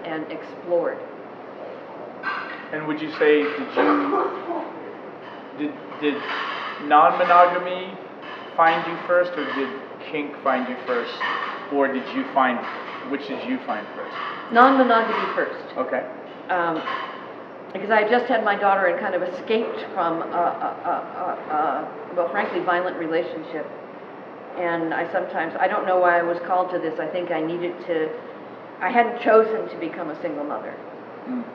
and explored. And would you say, did non-monogamy find you first, or did kink find you first, or which did you find first? Non-monogamy first. Okay. Because I had just had my daughter and kind of escaped from well, frankly, violent relationship. And I don't know why I was called to this. I think I hadn't chosen to become a single mother.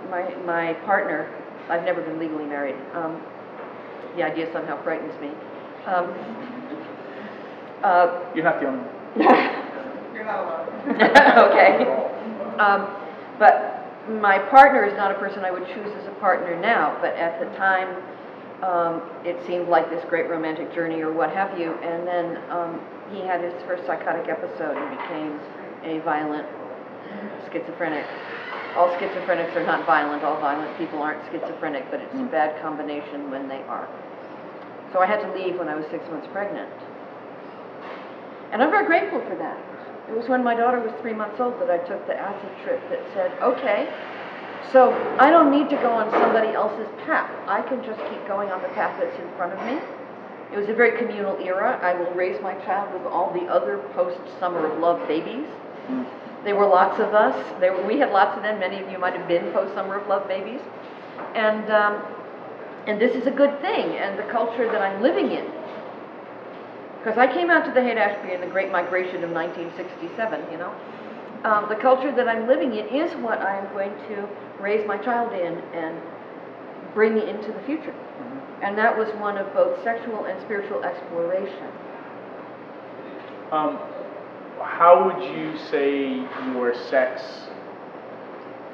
My partner, I've never been legally married. The idea somehow frightens me. You're not the only one. You're not alone. Okay. But my partner is not a person I would choose as a partner now, but at the time, it seemed like this great romantic journey or what have you, and then he had his first psychotic episode and became a violent schizophrenic. All schizophrenics are not violent, all violent people aren't schizophrenic, but it's a bad combination when they are. So I had to leave when I was 6 months pregnant. And I'm very grateful for that. It was when my daughter was 3 months old that I took the acid trip that said, okay, so I don't need to go on somebody else's path. I can just keep going on the path that's in front of me. It was a very communal era. I will raise my child with all the other post-Summer of Love babies. There were lots of us. We had lots of them. Many of you might have been post-Summer of Love babies. And this is a good thing, and the culture that I'm living in. Because I came out to the Haight-Ashbury in the Great Migration of 1967, you know. The culture that I'm living in is what I'm going to raise my child in and bring into the future. And that was one of both sexual and spiritual exploration. How would you say your sex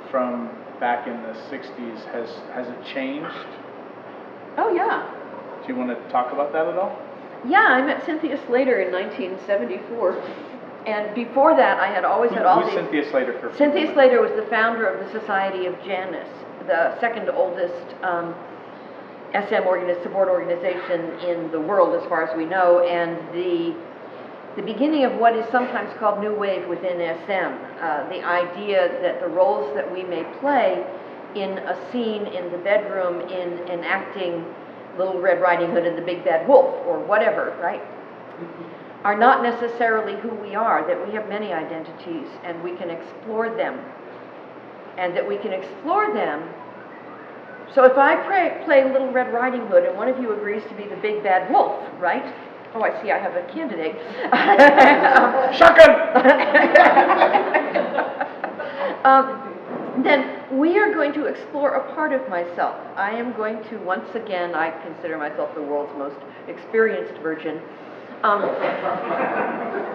from back in the 60s, has it changed? Oh, yeah. Do you want to talk about that at all? Yeah, I met Cynthia Slater in 1974. And before that, I had always had all these... Who's Cynthia Slater for? Cynthia Slater was the founder of the Society of Janus, the second oldest SM support organization in the world, as far as we know, and the beginning of what is sometimes called New Wave within SM. The idea that the roles that we may play in a scene, in the bedroom, in enacting Little Red Riding Hood and the Big Bad Wolf, or whatever, right, are not necessarily who we are, that we have many identities and we can explore them. And that we can explore them. So if I play Little Red Riding Hood and one of you agrees to be the Big Bad Wolf, right? Oh, I see I have a candidate. Shotgun! Then we are going to explore a part of myself. I am going to, once again, I consider myself the world's most experienced virgin.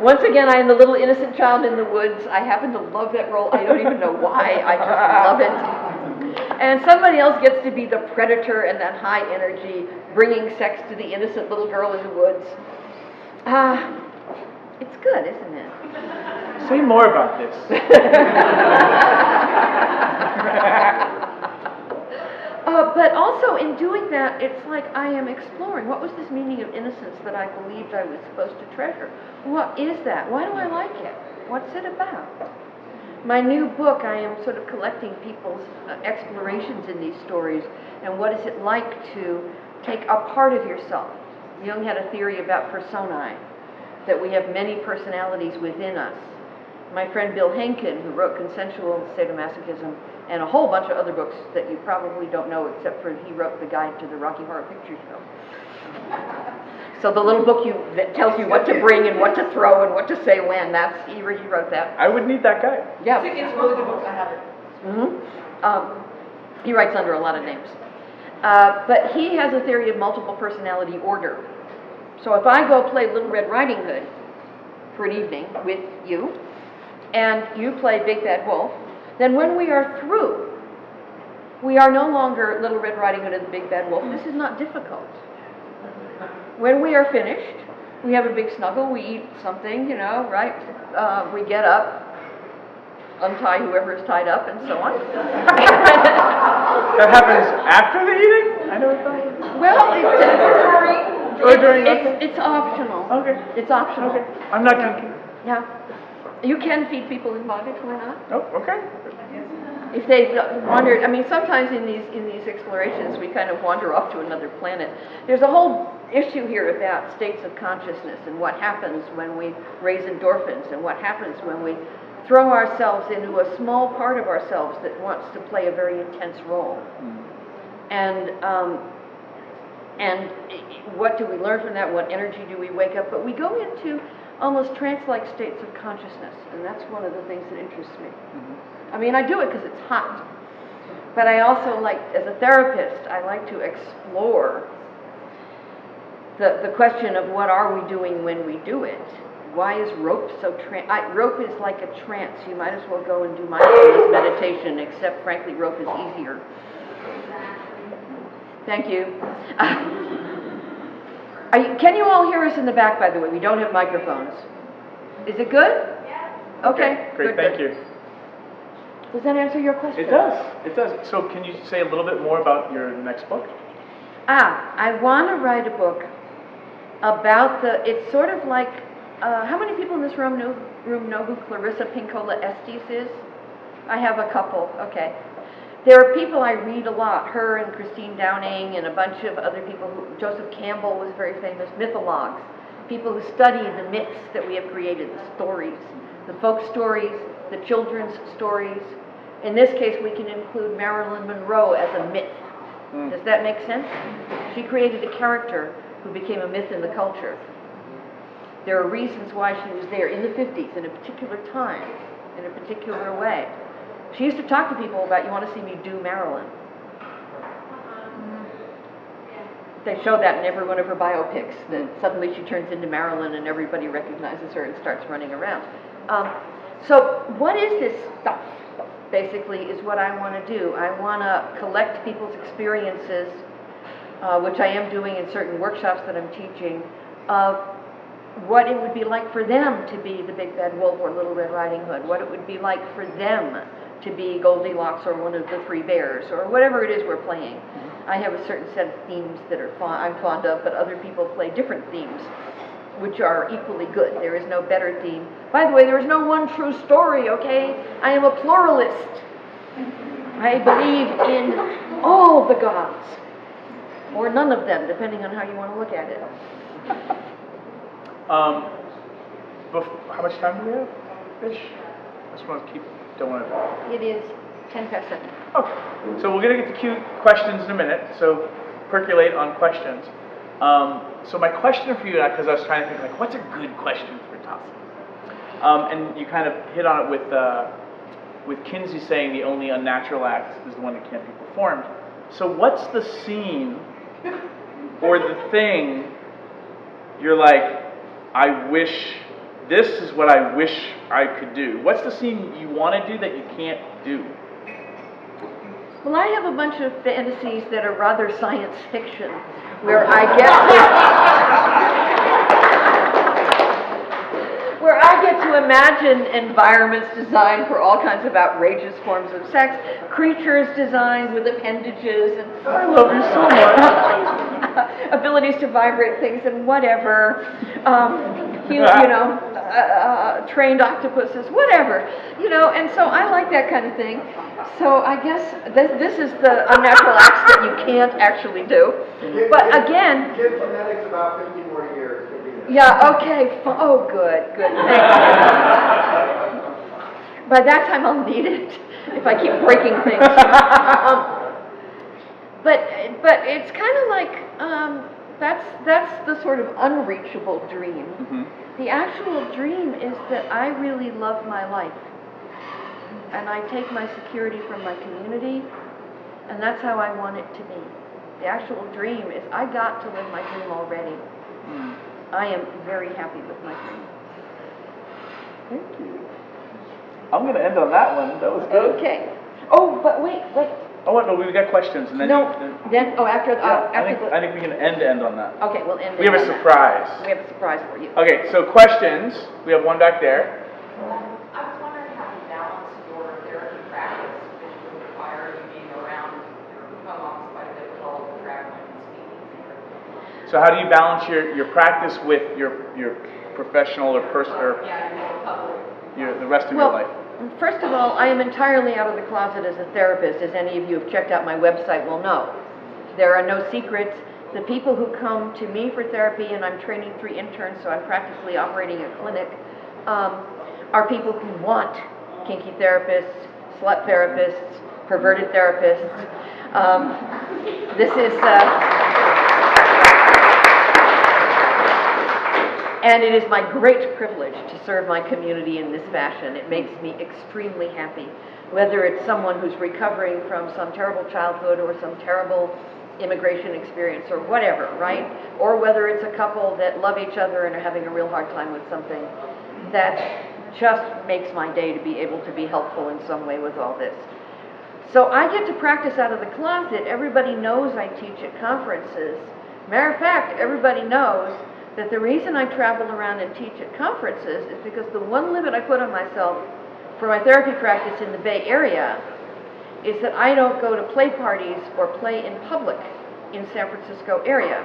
Once again, I am the little innocent child in the woods. I happen to love that role. I don't even know why. I just love it. And somebody else gets to be the predator and that high energy, bringing sex to the innocent little girl in the woods. It's good, isn't it? Say more about this. But also in doing that, it's like I am exploring. What was this meaning of innocence that I believed I was supposed to treasure? What is that? Why do I like it? What's it about? My new book, I am sort of collecting people's explorations in these stories, and what is it like to take a part of yourself. Jung had a theory about personae, that we have many personalities within us. My friend Bill Henkin, who wrote Consensual Sadomasochism and a whole bunch of other books that you probably don't know, except for he wrote the guide to the Rocky Horror Picture Show. So the little book that tells you what to bring and what to throw and what to say when, he wrote that. I would need that guy. Yeah. It's a really good book, I have it. He writes under a lot of names. But he has a theory of multiple personality order. So if I go play Little Red Riding Hood for an evening with you, and you play Big Bad Wolf, then when we are through, we are no longer Little Red Riding Hood and the Big Bad Wolf. This is not difficult. When we are finished, we have a big snuggle, we eat something, right? We get up, untie whoever is tied up, and so on. That happens after the eating? I know it's not. Well, it's optional. Okay. It's optional. Okay. I'm not kinky. Yeah. You can feed people in bondage, why not? Oh, okay. if they've wandered, I mean, sometimes in these explorations, we kind of wander off to another planet. There's a whole issue here about states of consciousness and what happens when we raise endorphins and what happens when we throw ourselves into a small part of ourselves that wants to play a very intense role. And what do we learn from that? What energy do we wake up? But we go into almost trance-like states of consciousness, and that's one of the things that interests me. I mean, I do it because it's hot, but I also like, as a therapist, I like to explore the question of what are we doing when we do it. Why is rope so rope is like a trance. You might as well go and do mindfulness meditation, except frankly rope is easier. Thank you. Can you all hear us in the back, by the way? We don't have microphones. Is it good? Yeah. Okay, great, thank you. Does that answer your question? It does, it does. So can you say a little bit more about your next book? I want to write a book about it's sort of like, how many people in this room know who Clarissa Pinkola Estes is? I have a couple, okay. There are people I read a lot, her and Christine Downing and a bunch of other people. Joseph Campbell was very famous, mythologues, people who study the myths that we have created, the stories, the folk stories, the children's stories. In this case, we can include Marilyn Monroe as a myth. Does that make sense? She created a character who became a myth in the culture. There are reasons why she was there in the 50s, in a particular time, in a particular way. She used to talk to people about, you want to see me do Marilyn. They show that in every one of her biopics, that suddenly she turns into Marilyn and everybody recognizes her and starts running around. So what is this stuff, basically, is what I want to do. I want to collect people's experiences, which I am doing in certain workshops that I'm teaching, of what it would be like for them to be the Big Bad Wolf or Little Red Riding Hood, what it would be like for them to be Goldilocks or one of the three bears, or whatever it is we're playing. I have a certain set of themes that I'm fond of, but other people play different themes, which are equally good. There is no better theme. By the way, there is no one true story, okay? I am a pluralist. I believe in all the gods, or none of them, depending on how you want to look at it. How much time do we have, Fish? I just want to don't want to... It is 7:10. Okay, so we're going to get to cue questions in a minute, so percolate on questions. So my question for you, because I was trying to think, like, what's a good question for Dossie? And you kind of hit on it with Kinsey saying the only unnatural act is the one that can't be performed. So what's the scene or the thing you're like, this is what I wish I could do? What's the scene you want to do that you can't do? Well, I have a bunch of fantasies that are rather science fiction, where I get to imagine environments designed for all kinds of outrageous forms of sex, creatures designed with appendages, and I love you so much. abilities to vibrate things and whatever, trained octopuses, whatever, and so I like that kind of thing. So I guess this is the unnatural acts that you can't actually do. But again... Give genetics about 50 more years. Yeah, okay, oh good, thank you. By that time I'll need it, if I keep breaking things. But it's kind of like, that's the sort of unreachable dream. Mm-hmm. The actual dream is that I really love my life. And I take my security from my community, and that's how I want it to be. The actual dream is I got to live my dream already. Mm. I am very happy with my dream. Thank you. I'm going to end on that one. That was good. Okay. Oh, but wait. Oh, no, we've got questions, and then... I think we can end on that. Okay, we'll end. We have a surprise. We have a surprise for you. Okay, so questions. We have one back there. I was wondering how you balance your therapy practice, which would require you being around your co-moms quite a bit with all of the traveling and speaking. So how do you balance your practice with your professional or personal, your public. the rest of your life? First of all, I am entirely out of the closet as a therapist, as any of you have checked out my website will know. There are no secrets. The people who come to me for therapy, and I'm training 3 interns, so I'm practically operating a clinic, are people who want kinky therapists, slut therapists, perverted therapists. This is, and it is my great privilege to serve my community in this fashion. It makes me extremely happy, whether it's someone who's recovering from some terrible childhood or some terrible immigration experience or whatever, right? Or whether it's a couple that love each other and are having a real hard time with something. That just makes my day to be able to be helpful in some way with all this. So I get to practice out of the closet. Everybody knows I teach at conferences. Matter of fact, everybody knows that the reason I travel around and teach at conferences is because the one limit I put on myself for my therapy practice in the Bay Area is that I don't go to play parties or play in public in San Francisco area,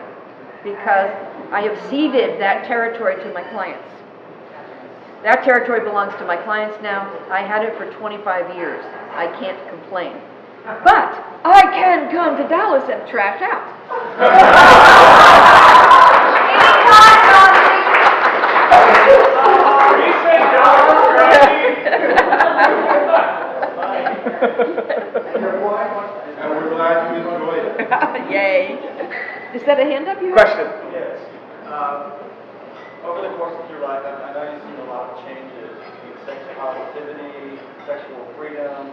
because I have ceded that territory to my clients. That territory belongs to my clients now. I had it for 25 years. I can't complain. But I can come to Dallas and trash out. And we're glad you enjoyed it. Yay. Is that a hand up you have? Question. Yes. Over the course of your life, I know you've seen a lot of changes in sexual positivity, sexual freedom,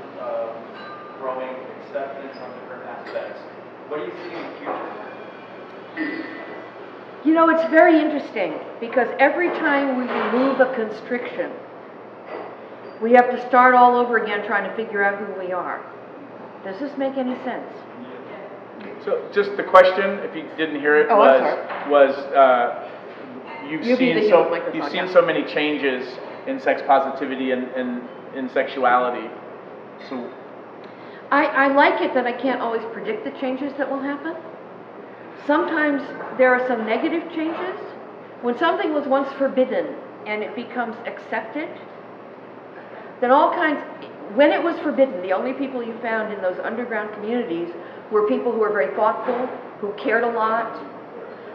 growing acceptance on different aspects. What do you see in the future? You know, it's very interesting, because every time we remove a constriction, we have to start all over again trying to figure out who we are. Does this make any sense? So just the question, if you didn't hear it, Oh, was you've You be the seen microphone, you've seen yeah. so many changes in sex positivity and in sexuality. So I like it that I can't always predict the changes that will happen. Sometimes there are some negative changes. When something was once forbidden and it becomes accepted, then when it was forbidden, the only people you found in those underground communities were people who were very thoughtful, who cared a lot,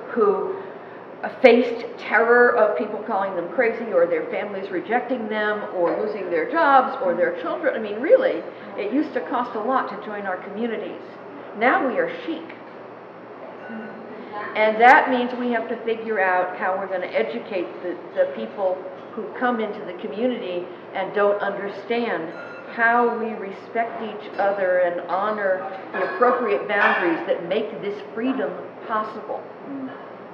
who faced terror of people calling them crazy or their families rejecting them or losing their jobs or their children. I mean, really, it used to cost a lot to join our communities. Now we are chic. And that means we have to figure out how we're going to educate the people who come into the community and don't understand how we respect each other and honor the appropriate boundaries that make this freedom possible.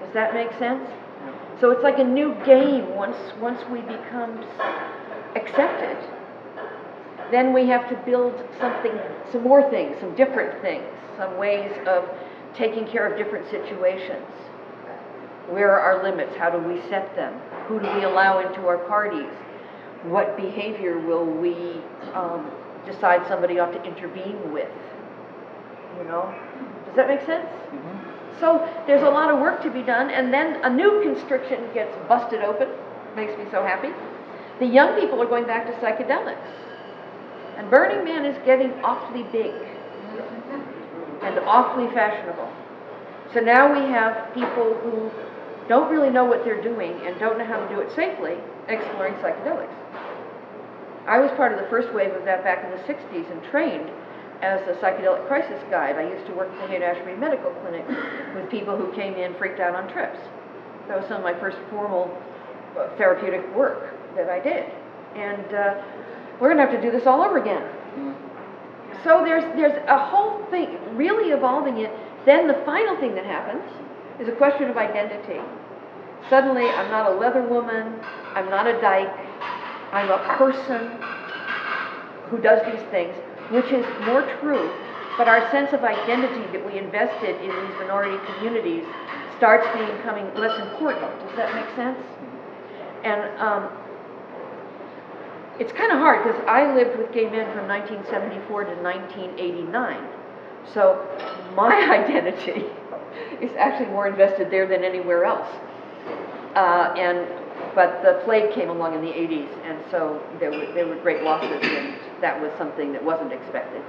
Does that make sense? So it's like a new game once we become accepted. Then we have to build some more things, some different things, some ways of taking care of different situations. Where are our limits? How do we set them? Who do we allow into our parties? What behavior will we decide somebody ought to intervene with? You know? Does that make sense? mm-hmm. So there's a lot of work to be done, and then a new constriction gets busted open. Makes me so happy. The young people are going back to psychedelics. And Burning Man is getting awfully big and awfully fashionable. So now we have people who don't really know what they're doing and don't know how to do it safely, exploring psychedelics. I was part of the first wave of that back in the 60s and trained as a psychedelic crisis guide. I used to work at the Haight-Ashbury Medical Clinic with people who came in freaked out on trips. That was some of my first formal therapeutic work that I did. And we're going to have to do this all over again. So there's a whole thing, really evolving it. Then the final thing that happens is a question of identity. Suddenly, I'm not a leather woman, I'm not a dyke, I'm a person who does these things, which is more true, but our sense of identity that we invested in these minority communities starts becoming less important. Does that make sense? And it's kind of hard, because I lived with gay men from 1974 to 1989. So my identity is actually more invested there than anywhere else. And But the plague came along in the 80s, and so there were great losses, and that was something that wasn't expected.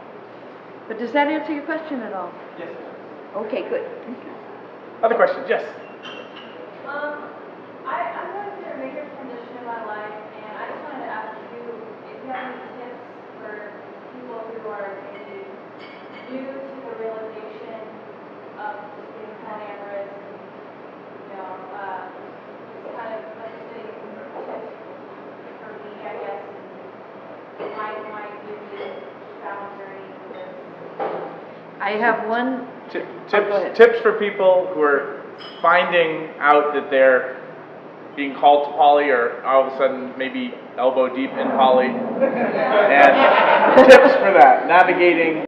But does that answer your question at all? Yes. Okay, good. Other questions? Yes. I'm going through a major transition in my life, and I just wanted to ask you if you have any tips for people who are maybe new to the realization of just being polyamorous, and, you know, just kind of understanding tips for me, I guess, and my new travel journey with this. I have one. Tips for people who are finding out that they're being called to poly, or all of a sudden maybe elbow deep in poly, and tips for that, navigating